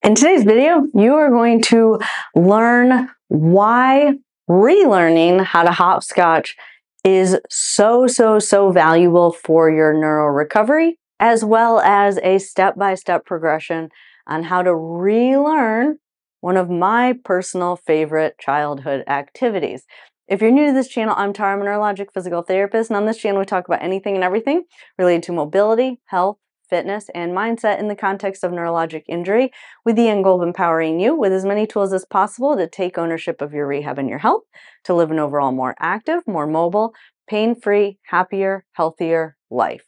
In today's video, you are going to learn why relearning how to hopscotch is so valuable for your neural recovery, as well as a step-by-step progression on how to relearn one of my personal favorite childhood activities. If you're new to this channel, I'm Tara, I'm a neurologic physical therapist, and on this channel we talk about anything and everything related to mobility, health, fitness, and mindset in the context of neurologic injury, with the end goal of empowering you with as many tools as possible to take ownership of your rehab and your health, to live an overall more active, more mobile, pain-free, happier, healthier life.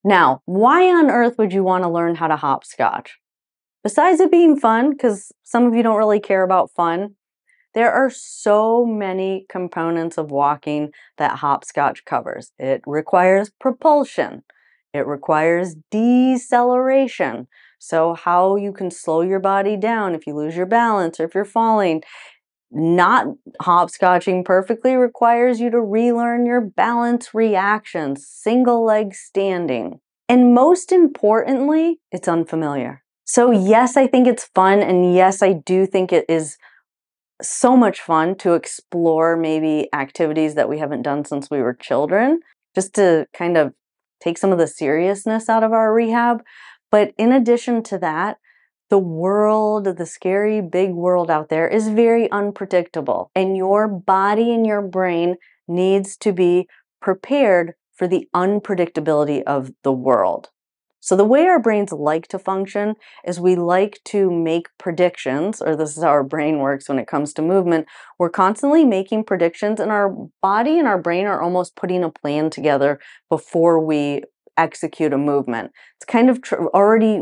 Now, why on earth would you want to learn how to hopscotch? Besides it being fun, because some of you don't really care about fun, there are so many components of walking that hopscotch covers. It requires propulsion. It requires deceleration. So how you can slow your body down if you lose your balance or if you're falling. Not hopscotching perfectly requires you to relearn your balance reactions, single leg standing. And most importantly, it's unfamiliar. So yes, I think it's fun, and yes, I do think it is so much fun to explore maybe activities that we haven't done since we were children, just to kind of take some of the seriousness out of our rehab. But in addition to that, the world, the scary big world out there is very unpredictable, and your body and your brain needs to be prepared for the unpredictability of the world. So the way our brains like to function is we like to make predictions, or this is how our brain works when it comes to movement. We're constantly making predictions, and our body and our brain are almost putting a plan together before we execute a movement. It's kind of already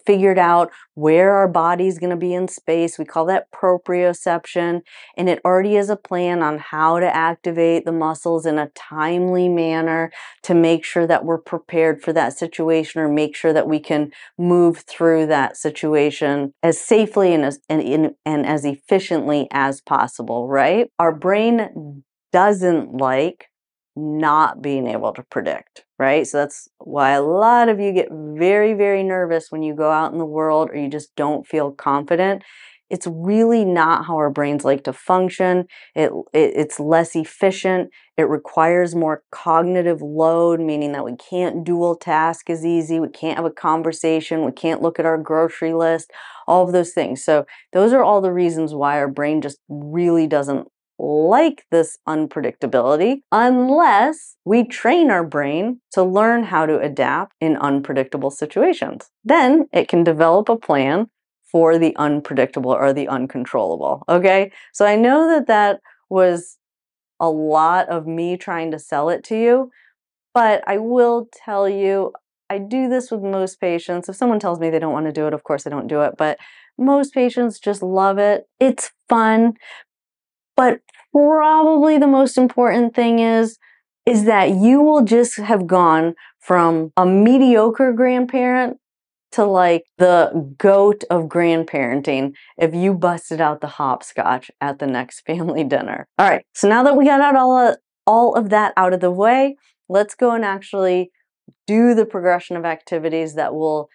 figured out where our body's going to be in space. We call that proprioception, and it already is a plan on how to activate the muscles in a timely manner to make sure that we're prepared for that situation, or make sure that we can move through that situation as safely and as efficiently as possible, right? Our brain doesn't like not being able to predict, right? So that's why a lot of you get very nervous when you go out in the world, or you just don't feel confident. It's really not how our brains like to function. It's less efficient. It requires more cognitive load, meaning that we can't dual task as easy. We can't have a conversation. We can't look at our grocery list, all of those things. So those are all the reasons why our brain just really doesn't like this unpredictability, unless we train our brain to learn how to adapt in unpredictable situations. Then it can develop a plan for the unpredictable or the uncontrollable, okay? So I know that that was a lot of me trying to sell it to you, but I will tell you, I do this with most patients. If someone tells me they don't want to do it, of course I don't do it, but most patients just love it. It's fun. But probably the most important thing is that you will just have gone from a mediocre grandparent to like the goat of grandparenting if you busted out the hopscotch at the next family dinner. All right, so now that we got out all of that out of the way, let's go and actually do the progression of activities that will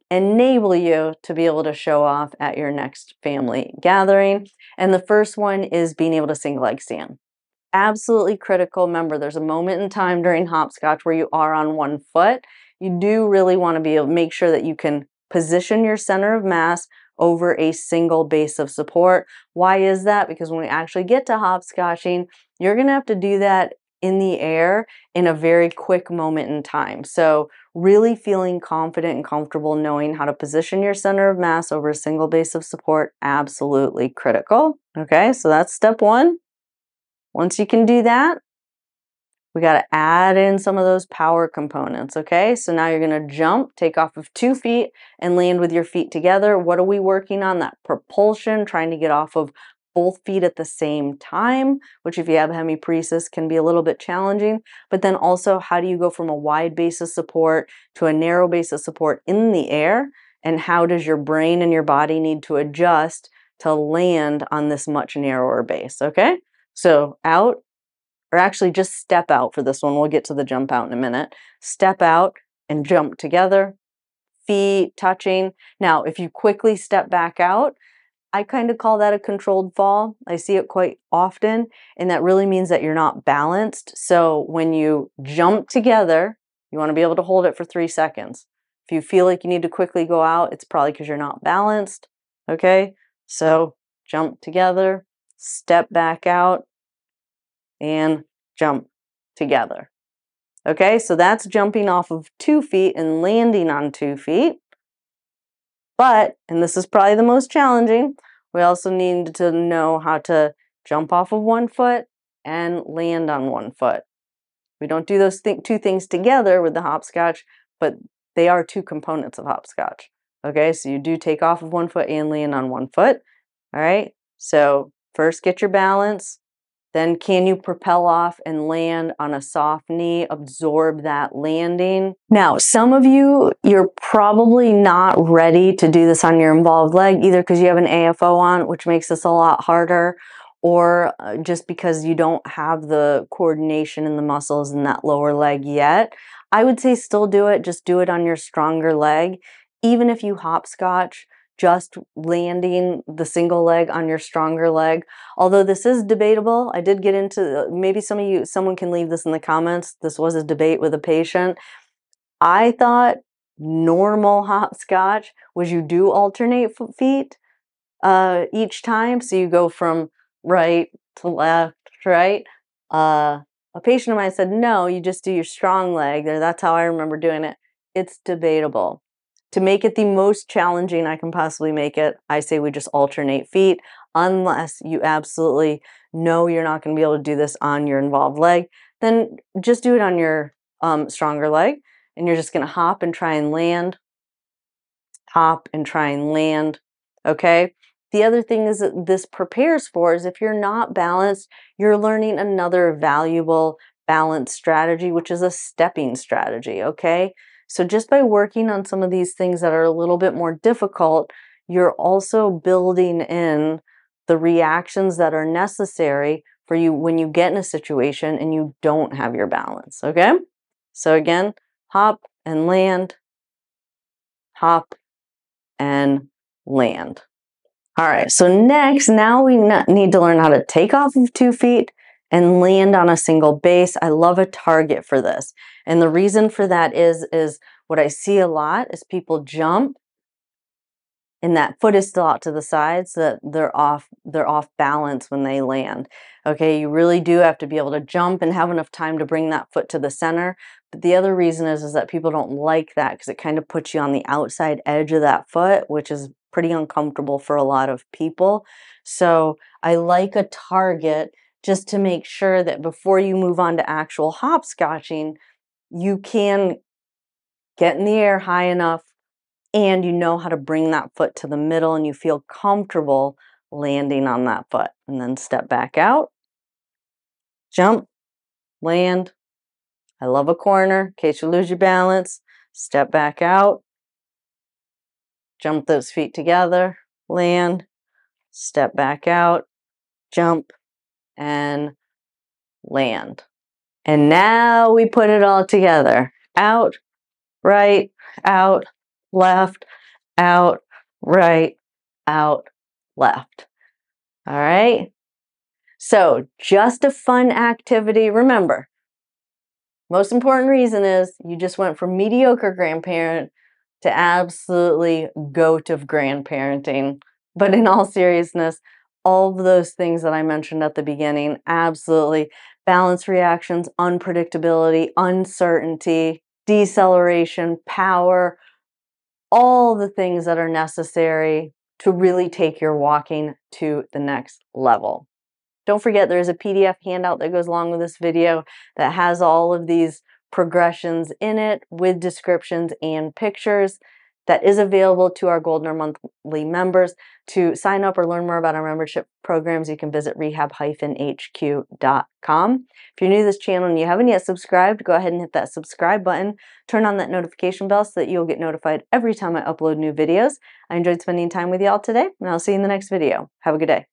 enable you to be able to show off at your next family gathering. And the first one is being able to single leg stand. Absolutely critical. Remember, there's a moment in time during hopscotch where you are on one foot. You do really want to be able to make sure that you can position your center of mass over a single base of support. Why is that? Because when we actually get to hopscotching, you're going to have to do that in the air in a very quick moment in time. So really feeling confident and comfortable knowing how to position your center of mass over a single base of support, absolutely critical. Okay, so that's step one. Once you can do that, we got to add in some of those power components, okay? So now you're going to jump, take off of 2 feet, and land with your feet together. What are we working on? That propulsion, trying to get off of both feet at the same time, which if you have hemiparesis can be a little bit challenging. But then also, how do you go from a wide base of support to a narrow base of support in the air? And how does your brain and your body need to adjust to land on this much narrower base, okay? So out, or actually just step out for this one. We'll get to the jump out in a minute. Step out and jump together. feet touching. Now, if you quickly step back out, I kind of call that a controlled fall. I see it quite often, and that really means that you're not balanced. So when you jump together, you want to be able to hold it for 3 seconds. If you feel like you need to quickly go out, it's probably because you're not balanced. Okay, so jump together, step back out, and jump together. Okay, so that's jumping off of 2 feet and landing on 2 feet. But, and this is probably the most challenging, we also need to know how to jump off of 1 foot and land on 1 foot. We don't do those two things together with the hopscotch, but they are 2 components of hopscotch. Okay, so you do take off of 1 foot and land on 1 foot. All right, so first get your balance. Then can you propel off and land on a soft knee, absorb that landing? Now, some of you, you're probably not ready to do this on your involved leg, either because you have an AFO on, which makes this a lot harder, or just because you don't have the coordination in the muscles in that lower leg yet. I would say still do it, just do it on your stronger leg. Even if you hopscotch, just landing the single leg on your stronger leg. Although this is debatable, I did get into, maybe someone can leave this in the comments. This was a debate with a patient. I thought normal hopscotch was you do alternate feet each time. So you go from right to left, right? A patient of mine said, no, you just do your strong leg there. That's how I remember doing it. It's debatable. To make it the most challenging I can possibly make it, I say we just alternate feet, unless you absolutely know you're not going to be able to do this on your involved leg. Then just do it on your stronger leg, and you're just going to hop and try and land, hop and try and land, okay? The other thing is that this prepares for is if you're not balanced, you're learning another valuable balance strategy, which is a stepping strategy, okay? So just by working on some of these things that are a little bit more difficult, you're also building in the reactions that are necessary for you when you get in a situation and you don't have your balance, okay? So again, hop and land, hop and land. All right, so next, now we need to learn how to take off of 2 feet and land on a single base. I love a target for this. And the reason for that is what I see a lot is people jump and that foot is still out to the side so that they're off balance when they land. Okay, you really do have to be able to jump and have enough time to bring that foot to the center. But the other reason is that people don't like that because it kind of puts you on the outside edge of that foot, which is pretty uncomfortable for a lot of people. So I like a target just to make sure that before you move on to actual hopscotching, you can get in the air high enough and you know how to bring that foot to the middle and you feel comfortable landing on that foot. And then step back out, jump, land. I love a corner in case you lose your balance. Step back out, jump those feet together, land, step back out, jump, and land. And now we put it all together. Out, right, out, left, out, right, out, left. All right. So just a fun activity. Remember, most important reason is you just went from mediocre grandparent to absolutely goat of grandparenting. But in all seriousness, all of those things that I mentioned at the beginning, absolutely. Balance reactions, unpredictability, uncertainty, deceleration, power, all the things that are necessary to really take your walking to the next level. Don't forget, there's a PDF handout that goes along with this video that has all of these progressions in it with descriptions and pictures that is available to our Goldener Monthly members. To sign up or learn more about our membership programs, you can visit rehab-hq.com. If you're new to this channel and you haven't yet subscribed, go ahead and hit that subscribe button. Turn on that notification bell so that you'll get notified every time I upload new videos. I enjoyed spending time with y'all today, and I'll see you in the next video. Have a good day.